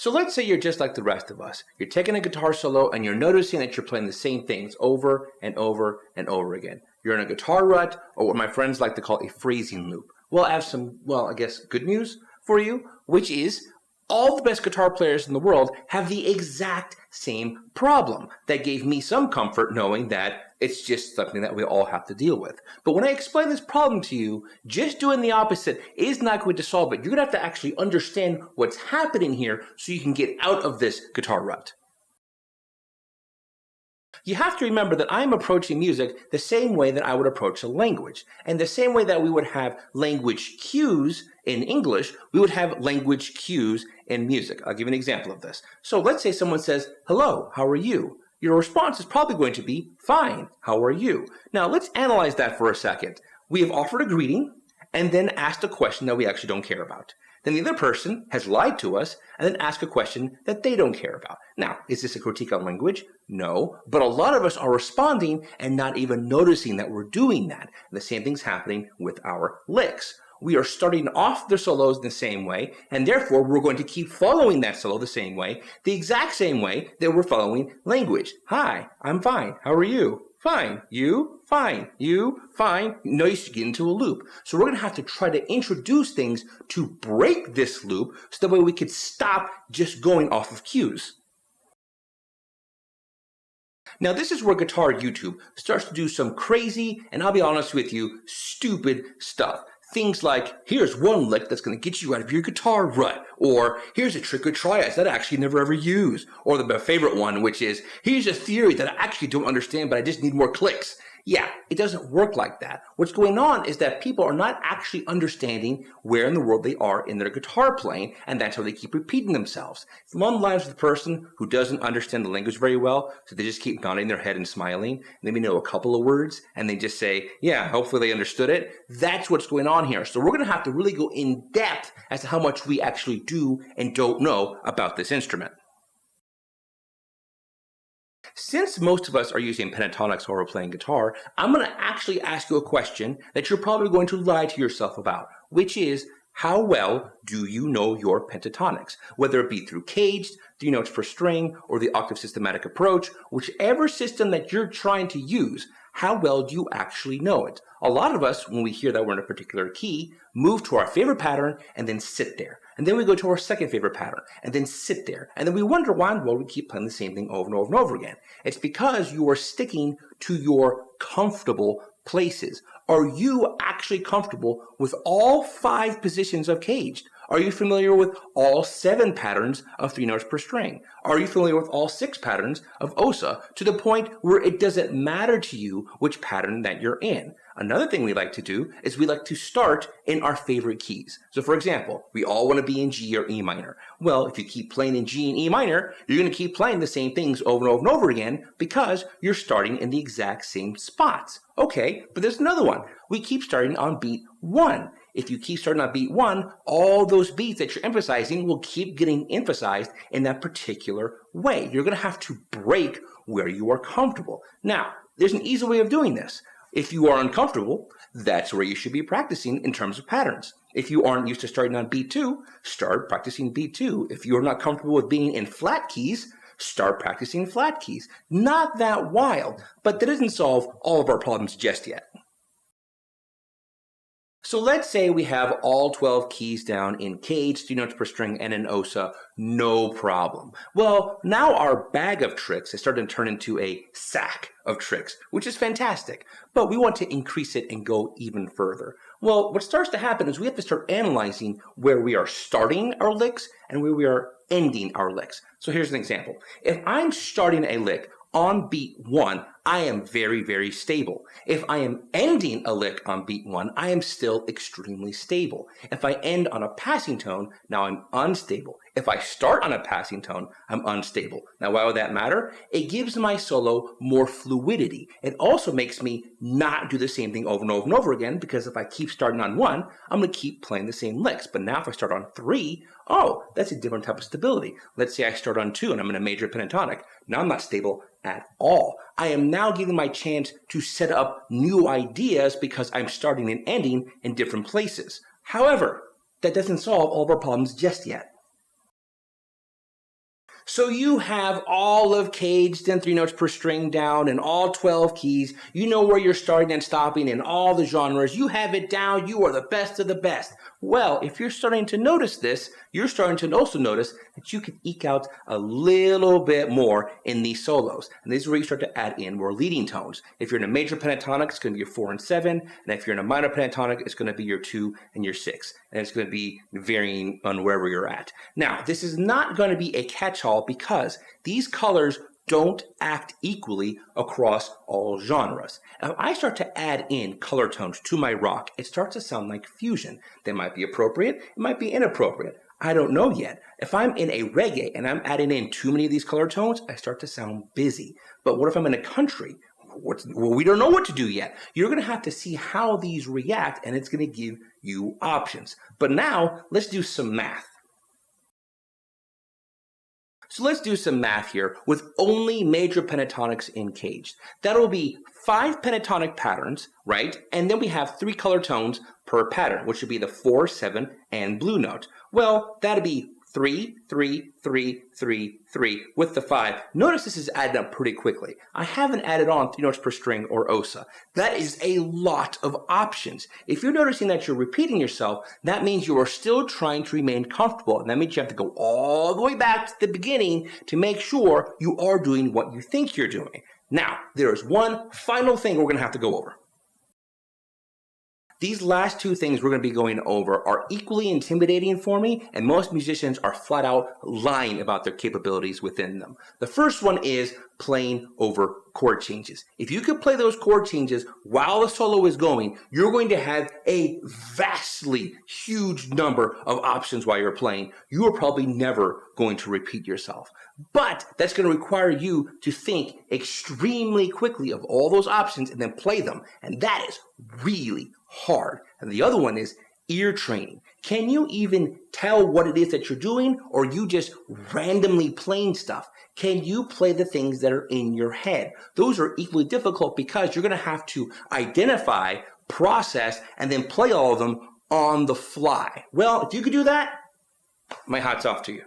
So let's say you're just like the rest of us. You're taking a guitar solo and you're noticing that you're playing the same things over and over and over again. You're in a guitar rut, or what my friends like to call a phrasing loop. Well, I have some, I guess good news for you, which is all the best guitar players in the world have the exact same problem. That gave me some comfort knowing that it's just something that we all have to deal with. But when I explain this problem to you, just doing the opposite is not going to solve it. You're going to have to actually understand what's happening here so you can get out of this guitar rut. You have to remember that I'm approaching music the same way that I would approach a language. And the same way that we would have language cues in English, we would have language cues in music. I'll give you an example of this. So let's say someone says, "Hello, how are you?" Your response is probably going to be, "Fine, how are you?" Now let's analyze that for a second. We have offered a greeting and then asked a question that we actually don't care about. Then the other person has lied to us and then asked a question that they don't care about. Now, is this a critique on language? No, but a lot of us are responding and not even noticing that we're doing that. And the same thing's happening with our licks. We are starting off the solos the same way, and therefore we're going to keep following that solo the same way, the exact same way that we're following language. "Hi, I'm fine. How are you?" "Fine. You?" "Fine. You?" "Fine." No, you should get into a loop. So we're going to have to try to introduce things to break this loop so that way we could stop just going off of cues. Now this is where Guitar YouTube starts to do some crazy, and I'll be honest with you, stupid stuff. Things like, here's one lick that's going to get you out of your guitar rut, or here's a trick or triad that I actually never ever use, or my favorite one, which is, here's a theory that I actually don't understand, but I just need more clicks. Yeah, it doesn't work like that. What's going on is that people are not actually understanding where in the world they are in their guitar playing, and that's how they keep repeating themselves. If one lives with a person who doesn't understand the language very well, so they just keep nodding their head and smiling, maybe know a couple of words, and they just say, yeah, hopefully they understood it. That's what's going on here. So we're going to have to really go in depth as to how much we actually do and don't know about this instrument. Since most of us are using pentatonics while we're playing guitar, I'm going to actually ask you a question that you're probably going to lie to yourself about, which is, how well do you know your pentatonics? Whether it be through caged, 3 notes per string, or the octave systematic approach, whichever system that you're trying to use, how well do you actually know it? A lot of us, when we hear that we're in a particular key, move to our favorite pattern and then sit there. And then we go to our second favorite pattern and then sit there. And then we wonder why in the world we keep playing the same thing over and over and over again. It's because you are sticking to your comfortable places. Are you actually comfortable with all 5 positions of caged? Are you familiar with all 7 patterns of 3 notes per string? Are you familiar with all 6 patterns of osa to the point where it doesn't matter to you which pattern that you're in? Another thing we like to do is we like to start in our favorite keys. So for example, we all want to be in G or E minor. Well, if you keep playing in G and E minor, you're going to keep playing the same things over and over and over again because you're starting in the exact same spots. Okay, but there's another one. We keep starting on beat 1. If you keep starting on beat 1, all those beats that you're emphasizing will keep getting emphasized in that particular way. You're going to have to break where you are comfortable. Now, there's an easy way of doing this. If you are uncomfortable, that's where you should be practicing in terms of patterns. If you aren't used to starting on beat 2, start practicing beat 2. If you're not comfortable with being in flat keys, start practicing flat keys. Not that wild, but that doesn't solve all of our problems just yet. So let's say we have all 12 keys down in caged, 3 notes per string, and in osa, no problem. Well, now our bag of tricks has started to turn into a sack of tricks, which is fantastic, but we want to increase it and go even further. Well, what starts to happen is we have to start analyzing where we are starting our licks and where we are ending our licks. So here's an example. If I'm starting a lick on beat 1, I am very, very stable. If I am ending a lick on beat 1, I am still extremely stable. If I end on a passing tone, now I'm unstable. If I start on a passing tone, I'm unstable. Now, why would that matter? It gives my solo more fluidity. It also makes me not do the same thing over and over and over again, because if I keep starting on 1, I'm going to keep playing the same licks. But now if I start on 3, oh, that's a different type of stability. Let's say I start on 2 and I'm in a major pentatonic. Now I'm not stable at all. I am now given my chance to set up new ideas because I'm starting and ending in different places. However, that doesn't solve all of our problems just yet. So you have all of caged and 3 notes per string down and all 12 keys. You know where you're starting and stopping in all the genres. You have it down. You are the best of the best. Well, if you're starting to notice this, you're starting to also notice that you can eke out a little bit more in these solos. And this is where you start to add in more leading tones. If you're in a major pentatonic, it's going to be your 4 and 7. And if you're in a minor pentatonic, it's going to be your 2 and your 6. And it's going to be varying on wherever you're at. Now, this is not going to be a catch-all because these colors don't act equally across all genres. Now, I start to add in color tones to my rock. It starts to sound like fusion. They might be appropriate, it might be inappropriate. I don't know yet. If I'm in a reggae and I'm adding in too many of these color tones, I start to sound busy. But what if I'm in a country? Well, we don't know what to do yet. You're going to have to see how these react, and it's going to give you options. But now, let's do some math. So let's do some math here with only major pentatonics encaged. That'll be 5 pentatonic patterns, right? And then we have 3 color tones per pattern, which would be the 4, 7, and blue note. Well, that'd be 3, 3, 3, 3, 3 with the 5. Notice this is added up pretty quickly. I haven't added on 3 notes per string or osa. That is a lot of options. If you're noticing that you're repeating yourself, that means you are still trying to remain comfortable. And that means you have to go all the way back to the beginning to make sure you are doing what you think you're doing. Now, there is one final thing we're going to have to go over. These last 2 things we're going to be going over are equally intimidating for me, and most musicians are flat out lying about their capabilities within them. The first one is playing over chord changes. If you can play those chord changes while the solo is going, you're going to have a vastly huge number of options while you're playing. You are probably never going to repeat yourself. But that's going to require you to think extremely quickly of all those options and then play them. And that is really hard. And the other one is ear training. Can you even tell what it is that you're doing, or are you just randomly playing stuff? Can you play the things that are in your head? Those are equally difficult because you're going to have to identify, process, and then play all of them on the fly. Well, if you could do that, my hat's off to you.